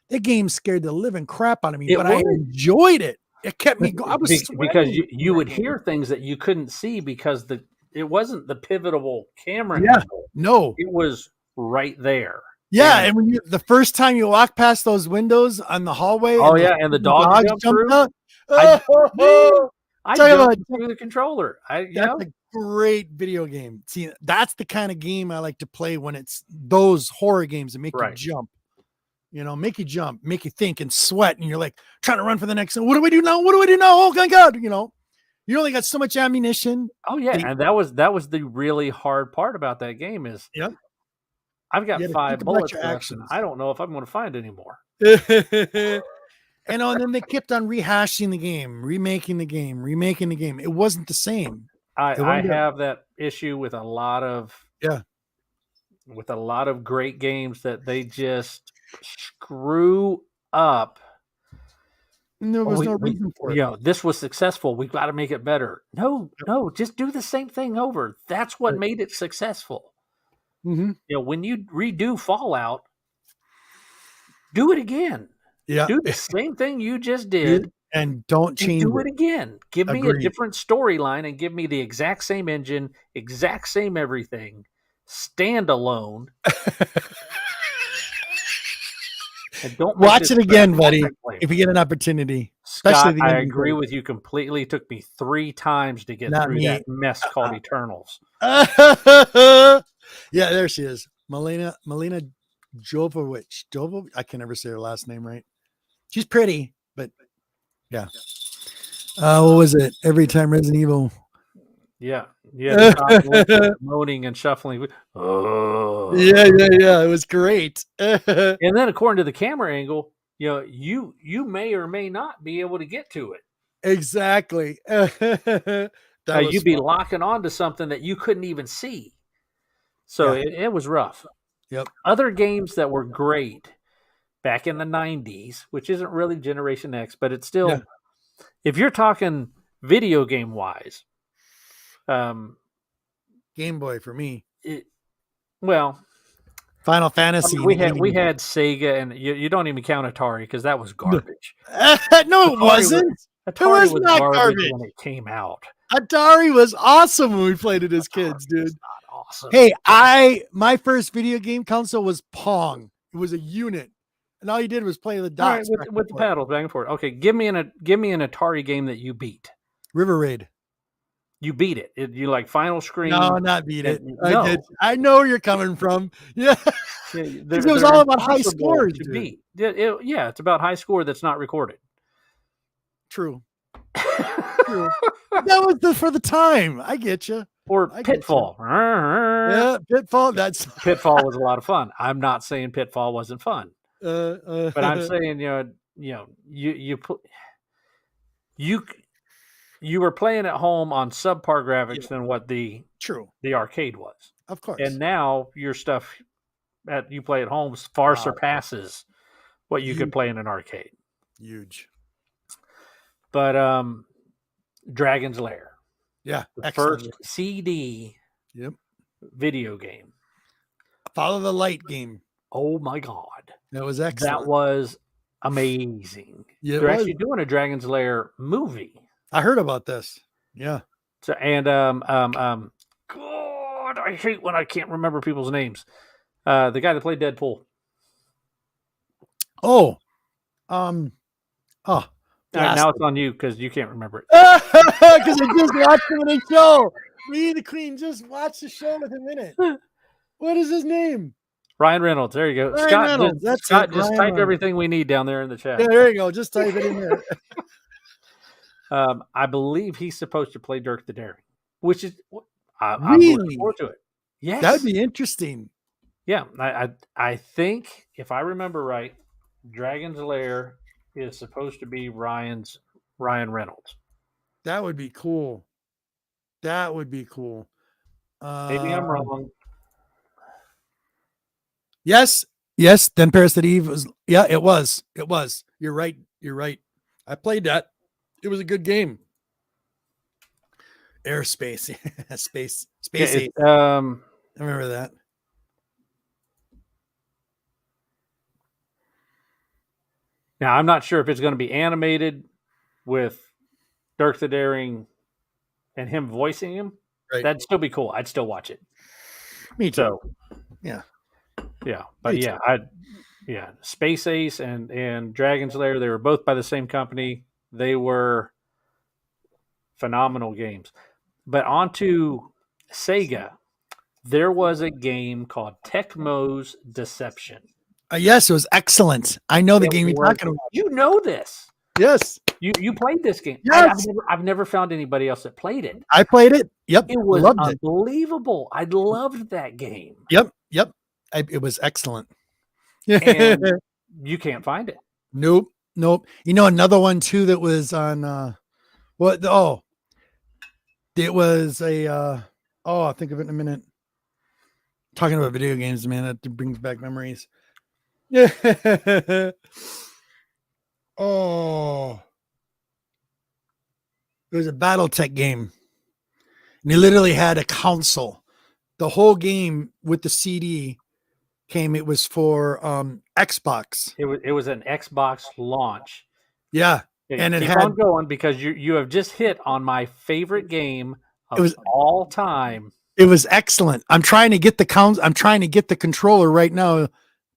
The game scared the living crap out of me, but I enjoyed it. It kept me going. I was because you would hear things that you couldn't see because it wasn't the pivotable camera. Yeah, no, it was right there. Yeah, and when the first time you walk past those windows on the hallway, and the dog jumped out. I jumped through the controller. That's a great video game. See, that's the kind of game I like to play when it's those horror games that make you jump. Make you jump, make you think and sweat, and you're like trying to run for the next one. What do we do now? What do we do now? Oh my God! You only got so much ammunition. Oh yeah, and that was the really hard part about that game is I've got 5 bullets left, and I don't know if I'm going to find any more. And then they kept on rehashing the game, remaking the game. It wasn't the same. I have that issue with a lot of great games that they just screw up. And there was no reason for it. This was successful. We've got to make it better. No, just do the same thing over. That's what made it successful. Mm-hmm. When you redo Fallout, do it again. Yeah. Do the same thing you just did. And don't change do it again. Give me a different storyline and give me the exact same engine, exact same everything, standalone. And don't watch it again, buddy, if you get an opportunity. Scott, I agree with you completely. It took me 3 times to get through that mess called Eternals. Yeah, there she is. Melina Jovovich. I can never say her last name right. She's pretty, but yeah. What was it? Every time Resident Evil. Yeah. Moaning and shuffling. Oh. Yeah. It was great. And then, according to the camera angle, you may or may not be able to get to it. Exactly. You'd be locking onto something that you couldn't even see. So it was rough. Yep. Other games that were great back in the 90s, which isn't really Generation X, but it's still, if you're talking video game wise, Game Boy for me. Final Fantasy. We had Sega, and you don't even count Atari because that was garbage. No, it wasn't. Atari was not garbage when it came out. Atari was awesome when we played it as kids, dude. Not awesome. Hey, my first video game console was Pong. It was a unit, and all you did was play the dots with the paddles back and forth. Okay, give me an Atari game that you beat. River Raid. You beat it. You like final screen? No, not beat it. I know where you're coming from. Yeah, it was all about high scores to beat. It's about high score that's not recorded. True. True. That was for the time. I get you. Or Pitfall. Yeah, Pitfall. Pitfall was a lot of fun. I'm not saying Pitfall wasn't fun, but I'm saying you were playing at home on subpar graphics than what the arcade was. Of course. And now your stuff that you play at home far surpasses what you could play in an arcade. Huge. But Dragon's Lair. Yeah. The first CD video game. Follow the Light game. Oh my God. That was excellent. That was amazing. Yeah, they're actually doing a Dragon's Lair movie. I heard about this. Yeah. So God, I hate when I can't remember people's names. The guy that played Deadpool. Now it's on you because you can't remember it. Because I just watched him in a show. Me and the Queen just watched the show with him in it. What is his name? Ryan Reynolds. There you go. Scott, just type everything we need down there in the chat. Yeah, there you go. Just type it in there. I believe he's supposed to play Dirk the Daring, which is I'm looking forward to it. Yes, that would be interesting. Yeah, I think if I remember right, Dragon's Lair is supposed to be Ryan Reynolds. That would be cool. Maybe I'm wrong. Yes. Then Paris at Eve was. Yeah, it was. You're right. I played that. It was a good game. Airspace, space. I remember that. Now I'm not sure if it's going to be animated with Dirk the Daring and him voicing him. Right. That'd still be cool. I'd still watch it. Me too. So, yeah. But Space Ace and Dragon's Lair, they were both by the same company. They were phenomenal games. But onto Sega, there was a game called Tecmo's Deception. Yes, it was excellent. I know the game you're talking about. You know this. Yes. You played this game. Yes. I've never found anybody else that played it. I played it. Yep. It was unbelievable. I loved that game. Yep. It was excellent. And you can't find it. Nope. You know, another one too that was on it was I'll think of it in a minute. Talking about video games, man, that brings back memories. Yeah. It was a BattleTech game. And they literally had a console. The whole game with the CD came. It was for Xbox. It was an Xbox launch. Yeah. And it had on going because you have just hit on my favorite game of all time. It was excellent. I'm trying to get the controller right now.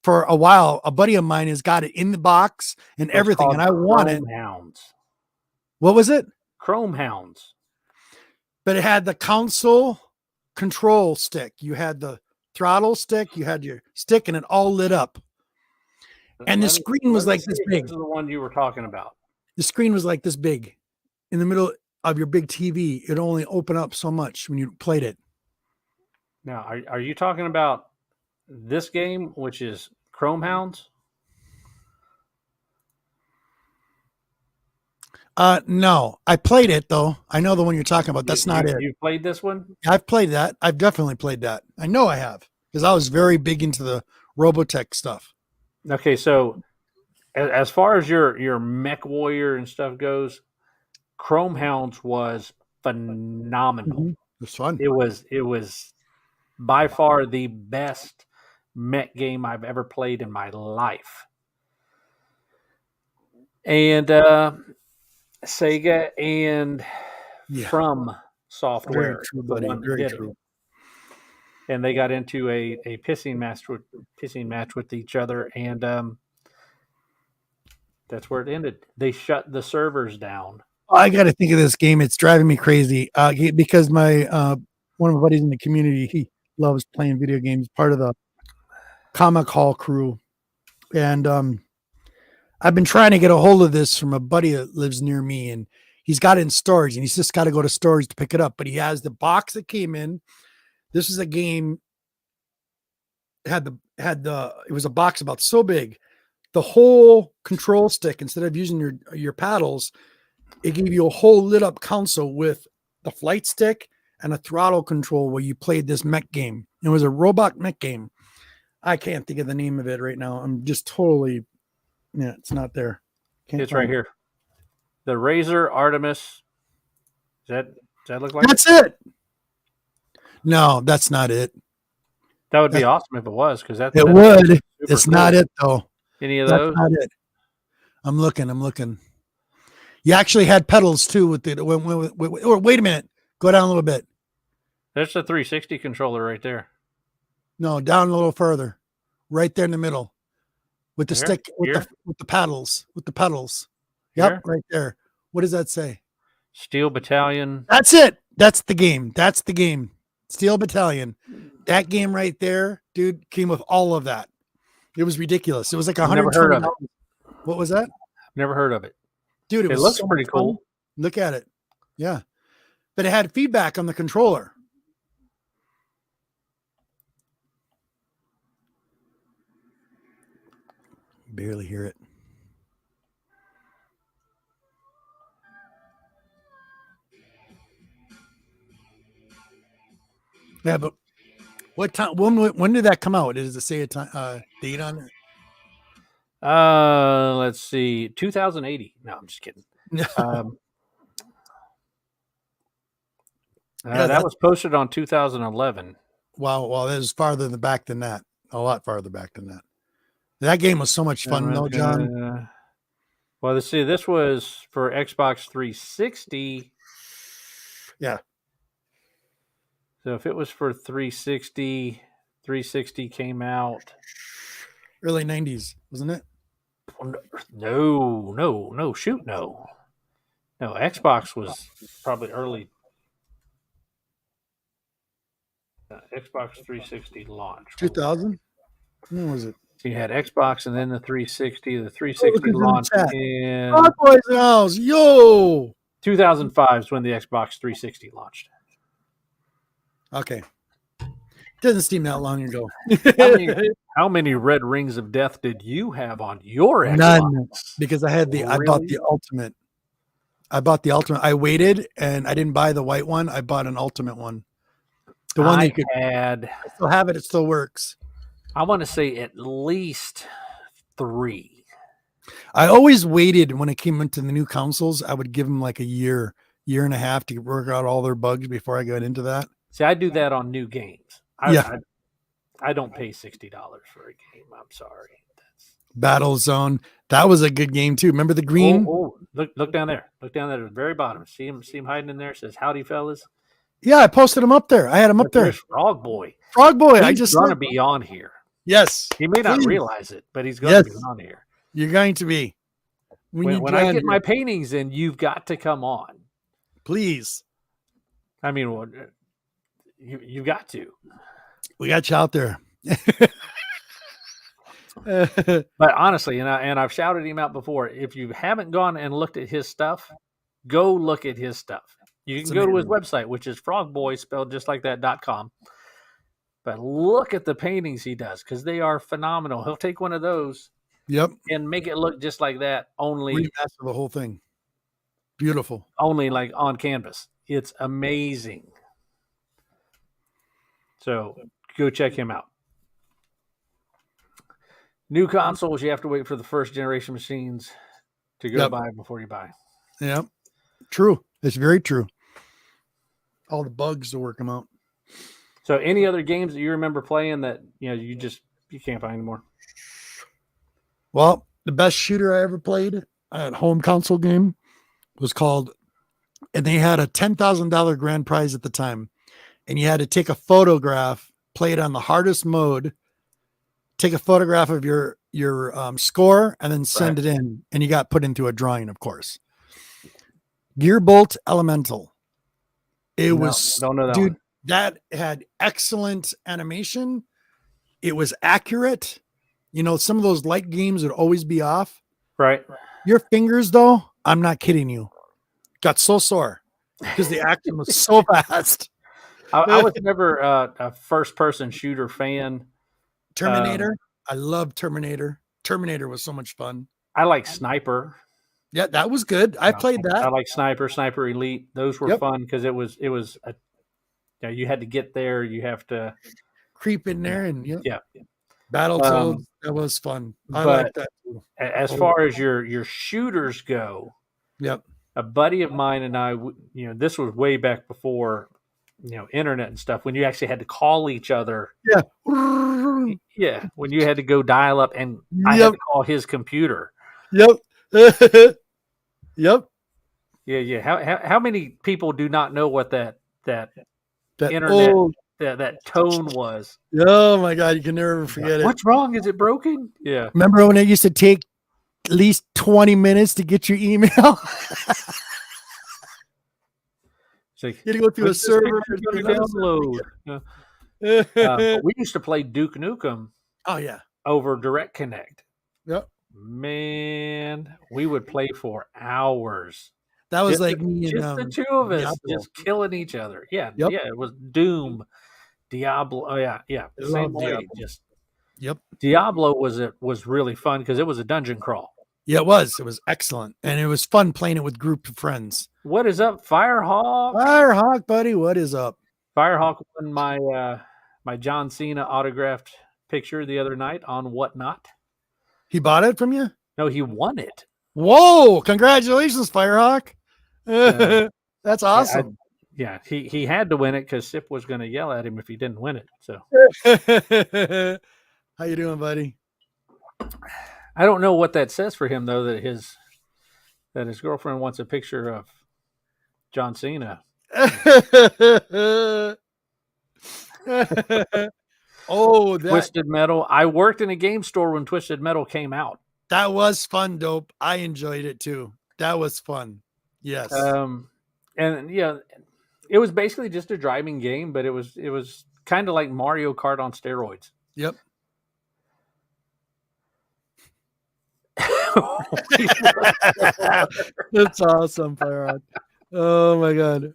For a while, a buddy of mine has got it in the box and everything, and I want it. Hounds. What was it? Chrome Hounds. But it had the console control stick. You had the throttle stick. You had your stick, and it all lit up. And the screen was like this big. This is the one you were talking about. The screen was like this big. In the middle of your big TV, it only opened up so much when you played it. Now, are you talking about this game, which is Chrome Hounds? No, I played it though. I know the one you're talking about. That's not it. You played this one? I've played that. I've definitely played that. I know I have because I was very big into the Robotech stuff. Okay, so as far as your Mech Warrior and stuff goes, Chrome Hounds was phenomenal. Mm-hmm. It's fun. It was by far the best mech game I've ever played in my life. And Sega and From Software, true, the buddy. one that Very did true. it. And they got into a pissing match with each other, and that's where it ended. They shut the servers down. I got to think of this game. It's driving me crazy because my one of my buddies in the community, he loves playing video games. Part of the Comic Hall crew, and I've been trying to get a hold of this from a buddy that lives near me, and he's got it in storage, and he's just got to go to storage to pick it up. But he has the box that came in. This is a game. It was a box about so big. The whole control stick, instead of using your paddles, it gave you a whole lit up console with the flight stick and a throttle control where you played this mech game. It was a robot mech game. I can't think of the name of it right now. I'm just totally, it's not there. It's right here. The Razor Artemis. Does that look like that's it? No, that's not it. That would be awesome if it was, because that would. It's cool. Not it though. Any of those? Not it. I'm looking. You actually had pedals too with the. Wait a minute. Go down a little bit. There's a 360 controller right there. No, down a little further. Right there in the middle, with the stick, with the paddles, with the pedals. Yep, here? Right there. What does that say? Steel Battalion. That's it. That's the game. Steel Battalion. That game right there, dude, came with all of that. It was ridiculous. It was like $120. Never heard of it. What was that? Never heard of it. Dude, it looks pretty cool. Look at it. Yeah. But it had feedback on the controller. Barely hear it. Yeah, but what time? When did that come out? Does it say a time, date on it? Let's see, 2080. No, I'm just kidding. That was posted on 2011. Wow, that was farther back than that. A lot farther back than that. That game was so much fun, though, John. Well, let's see. This was for Xbox 360. Yeah. So if it was for 360 came out early 90s, wasn't it? No. Shoot, no. No, Xbox was probably early. Xbox 360 launch. 2000? When was it? So you had Xbox and then the 360. The 360 launched in house. Yo! 2005 is when the Xbox 360 launched. Okay. Doesn't seem that long ago. How many red rings of death did you have on your Xbox? None, because I had I bought the ultimate. I waited and I didn't buy the white one. I bought an ultimate one. The one I still have it. It still works. I want to say at least 3. I always waited when it came into the new consoles. I would give them like a year and a half to work out all their bugs before I got into that. See, I do that on new games. I don't pay $60 for a game. I'm sorry. Battlezone. That was a good game too. Remember the green? Look down there. Look down there at the very bottom. See him hiding in there? It says, "Howdy, fellas." Yeah, I posted him up there. I had him up there. Frog Boy. He's going to be on here. Yes. He may not realize it, but he's going to be on here. You're going to be. When I get my paintings in, you've got to come on. Please. I mean, you've got to. We got you out there. But honestly, and I've shouted him out before, if you haven't gone and looked at his stuff, go look at his stuff. You can go to his website, which is frogboy, spelled just like that.com. But look at the paintings he does, because they are phenomenal. He'll take one of those and make it look just like that, only remaster the whole thing. Beautiful. Only like on canvas. It's amazing. So go check him out. New consoles, you have to wait for the first generation machines to go by before you buy. Yep. True. It's very true. All the bugs to work them out. So any other games that you remember playing that, you can't find anymore? Well, the best shooter I ever played at home console game was called, and they had a $10,000 grand prize at the time. And you had to take a photograph, play it on the hardest mode, take a photograph of your score, and then send it in. And you got put into a drawing, of course. Gearbolt Elemental. It was, don't know that dude, one. That had excellent animation. It was accurate. Some of those light games would always be off. Right. Your fingers, though, I'm not kidding you, got so sore because the action was so fast. I was never a first-person shooter fan. Terminator. I love Terminator. Terminator was so much fun. I like Sniper. Yeah, that was good. I played that. I like Sniper Elite. Those were fun because it was you had to get there. You have to creep in there and Battletoads. That was fun. I like that too. As far as your shooters go, a buddy of mine and I, this was way back before, internet and stuff, when you actually had to call each other. Yeah. When you had to go dial up and I had to call his computer. Yeah. How many people do not know what that internet, that tone was? Oh my God. You can never forget it. What's wrong? Is it broken? Yeah. Remember when it used to take at least 20 minutes to get your email? So, you had to go through a server and download. We used to play Duke Nukem. Oh yeah. Over Direct Connect. Yep. Man, we would play for hours. That was like me and the two of us just killing each other. Yeah. It was Doom, Diablo. Oh yeah. The same way. Diablo was really fun because it was a dungeon crawl. Yeah, it was. It was excellent. And it was fun playing it with a group of friends. What is up, Firehawk? Firehawk, buddy. What is up? Firehawk won my John Cena autographed picture the other night on Whatnot. He bought it from you? No, he won it. Whoa! Congratulations, Firehawk. That's awesome. He had to win it because Sip was going to yell at him if he didn't win it. So, how you doing, buddy? I don't know what that says for him though. That his girlfriend wants a picture of John Cena. Twisted Metal. I worked in a game store when Twisted Metal came out. That was fun, dope. I enjoyed it too. That was fun. Yes. And it was basically just a driving game, but it was kind of like Mario Kart on steroids. Yep. That's awesome, Firehawk. Oh my God.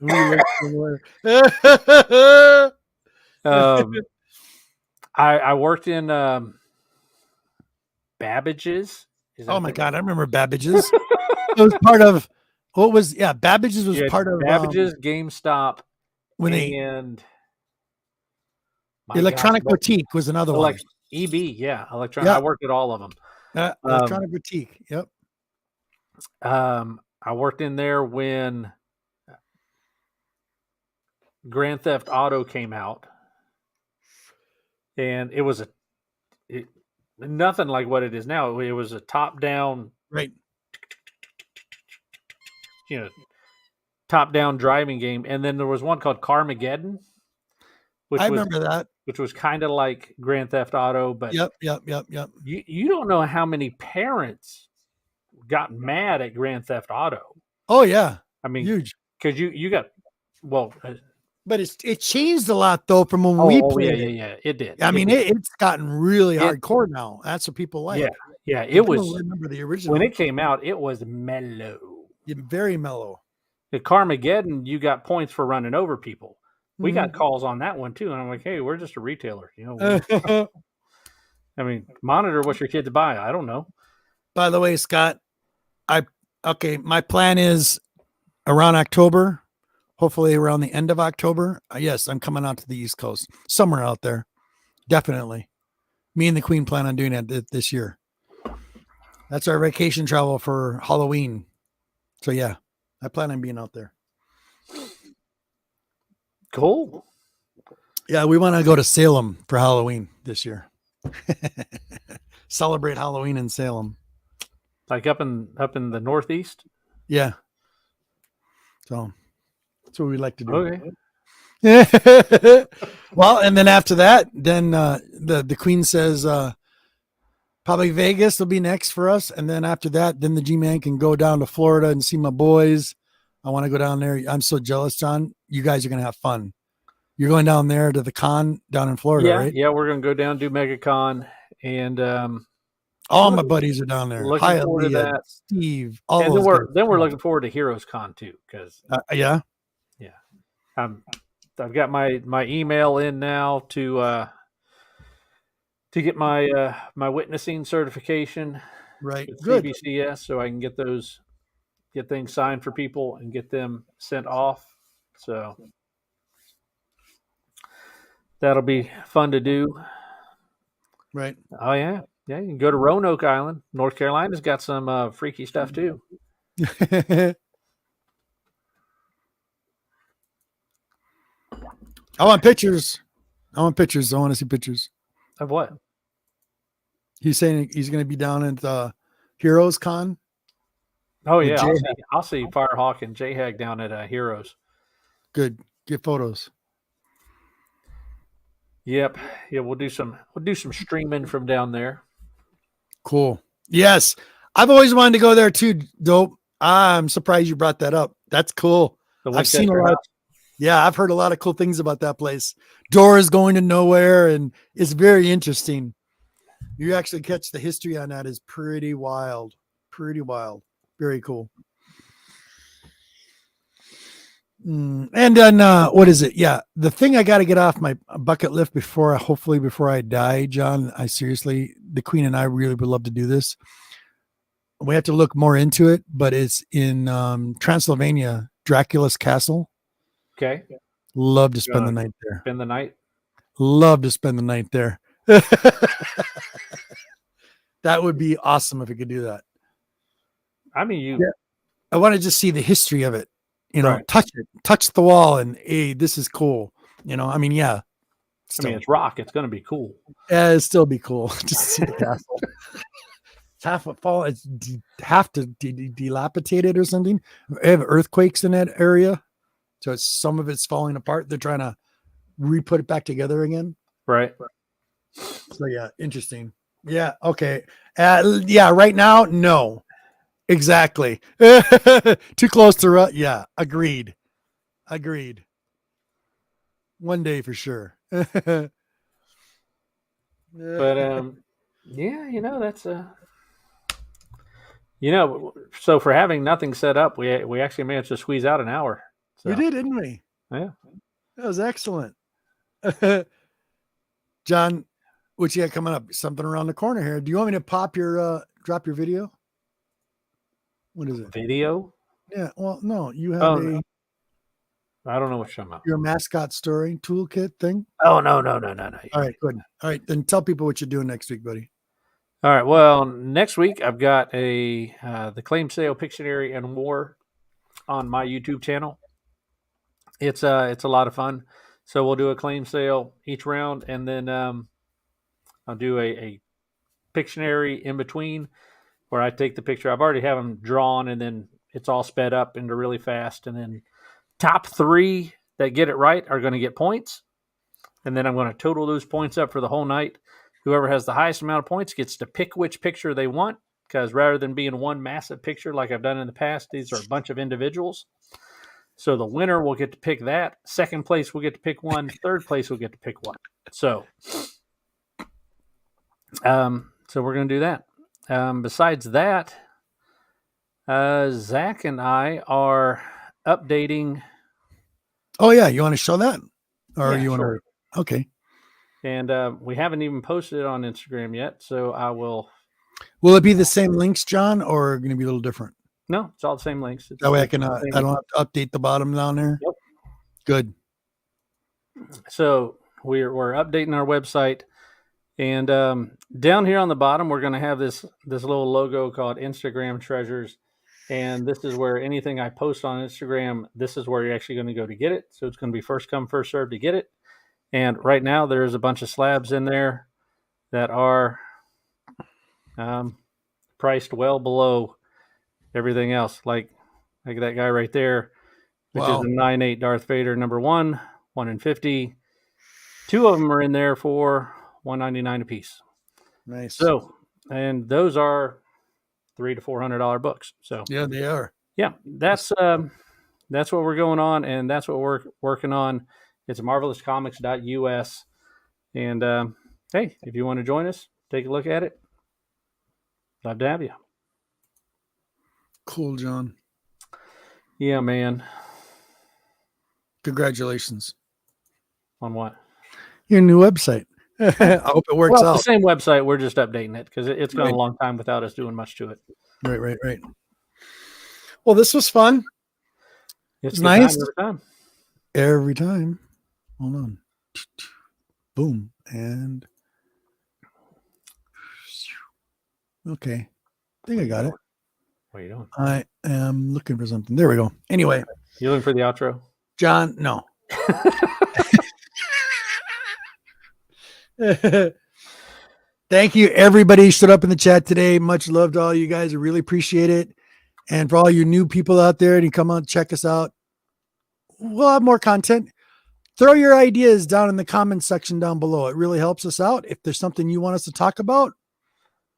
I worked in Babbage's. Oh my God, I remember Babbage's. It was part of Babbage's was part of Babbage's, GameStop, Electronic Boutique was another one. EB, Electronic. I worked at all of them. Electronic Boutique. Yep. I worked in there when Grand Theft Auto came out, and it was nothing like what it is now. It was a top-down, right? Top-down driving game, and then there was one called Carmageddon. I remember that. Which was kind of like Grand Theft Auto, but yep. You don't know how many parents got mad at Grand Theft Auto. Oh yeah, I mean, huge because you got but it changed a lot though from when we played. Yeah, it did. I mean, it's gotten really hardcore now. That's what people like. Yeah, it was. Remember the original when it came out? It was mellow, very mellow. The Carmageddon, you got points for running over people. We got calls on that one too, and I'm like, hey, we're just a retailer, I mean, monitor what your kids buy. I don't know. By the way, Scott, my plan is around October, hopefully around the end of October. Yes, I'm coming out to the East Coast, somewhere out there, definitely. Me and the Queen plan on doing that this year. That's our vacation travel for Halloween. So yeah, I plan on being out there. Cool. Yeah, we want to go to Salem for Halloween this year. Celebrate Halloween in Salem. Like up in the Northeast? Yeah. So that's what we like to do. Okay. Well, and then after that, then the Queen says probably Vegas will be next for us. And then after that, then the G-Man can go down to Florida and see my boys. I want to go down there. I'm so jealous, John. You guys are going to have fun. You're going down there to the con down in Florida, right? Yeah, we're going to go down do MegaCon, and all my buddies are down there. Looking forward to that. Steve, all and then we're looking forward to Heroes Con too, because yeah. I've got my email in now to get my my witnessing certification, right? Good. CBCS, so I can get things signed for people and get them sent off. So that'll be fun to do. Right. Oh yeah. Yeah, you can go to Roanoke Island. North Carolina's got some freaky stuff too. I want pictures. I want to see pictures. Of what? He's saying he's going to be down at Heroes Con. Oh yeah, I'll see Firehawk and J-Hag down at Heroes. Good. Get photos. Yep. Yeah, we'll do some streaming from down there. Cool. Yes. I've always wanted to go there too, Dope. I'm surprised you brought that up. That's cool. I've seen a lot. Yeah, I've heard a lot of cool things about that place. Doors going to nowhere, and it's very interesting. You actually catch the history on that is pretty wild. Pretty wild. Very cool. And then what is it? Yeah, the thing I got to get off my bucket list before I die, John. The Queen and I really would love to do this. We have to look more into it, but it's in Transylvania, Dracula's castle. Okay. Love to spend the night there. Spend the night. Love to spend the night there. That would be awesome if we could do that. I mean, I want to just see the history of it. Right. touch the wall, and hey, this is cool. I mean, yeah. Still. I mean, it's rock. It's going to be cool. Yeah, it'd still be cool just to see the castle. It's half a fall. It's half to dilapidated or something. They have earthquakes in that area, so some of it's falling apart. They're trying to re-put it back together again. Right. So yeah, interesting. Yeah. Okay. Yeah. Right now, no. Exactly. Too close to yeah. Agreed. One day for sure. But yeah, that's so for having nothing set up, we actually managed to squeeze out an hour. So. We did, didn't we? Yeah. That was excellent. John, what you got coming up? Something around the corner here. Do you want me to drop your video? What is it? Video? Yeah. Well, no, you have I don't know what you're talking about. Your mascot story toolkit thing? Oh, no. All right, good. All right, then tell people what you're doing next week, buddy. All right. Well, next week I've got the Claim Sale Pictionary and More on my YouTube channel. It's a lot of fun. So we'll do a claim sale each round, and then I'll do a Pictionary in between where I take the picture. I've already have them drawn, and then it's all sped up into really fast. And then top 3 that get it right are going to get points. And then I'm going to total those points up for the whole night. Whoever has the highest amount of points gets to pick which picture they want, because rather than being one massive picture like I've done in the past, these are a bunch of individuals. So the winner will get to pick that. Second place will get to pick one. Third place will get to pick one. So we're going to do that. Besides that, Zach and I are updating. Oh yeah, you want to show that, or you want to? Sure. Okay. And we haven't even posted it on Instagram yet, so I will. Will it be the same links, John, or going to be a little different? No, it's all the same links. That way I don't have to update the bottom down there. Yep. Good. So we're updating our website. And down here on the bottom, we're going to have this little logo called Instagram Treasures. And this is where anything I post on Instagram, this is where you're actually going to go to get it. So it's going to be first come, first serve to get it. And right now there's a bunch of slabs in there that are priced well below everything else. Like that guy right there, which is a 9.8 Darth Vader #1, 1 in 50. 2 of them are in there for $199 a piece. Nice. So, and those are $300 to $400 books. So yeah, they are. Yeah, that's what we're going on, and that's what we're working on. It's marvelouscomics.us. And hey, if you want to join us, take a look at it. Love to have you. Cool, John. Yeah, man. Congratulations. On what? Your new website. I hope it works out. It's the same website. We're just updating it because it's gone a long time without us doing much to it. Right. Well, this was fun. It's nice. Every time. Hold on. Boom. And okay. I think I got it. What are you doing? I am looking for something. There we go. Anyway. You looking for the outro? John, no. Thank you, everybody who stood up in the chat today. Much love to all you guys. I really appreciate it. And for all you new people out there, and you come out, check us out. We'll have more content. Throw your ideas down in the comments section down below. It really helps us out. If there's something you want us to talk about,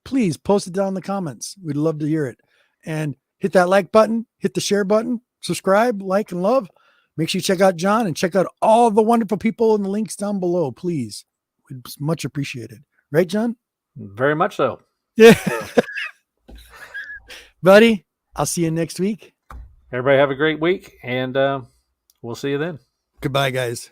please post it down in the comments. We'd love to hear it. And hit that like button, hit the share button, subscribe, like, and love. Make sure you check out John and check out all the wonderful people in the links down below, please. It's much appreciated. Right, John? Very much so. Yeah. Buddy, I'll see you next week. Everybody have a great week, and we'll see you then. Goodbye, guys.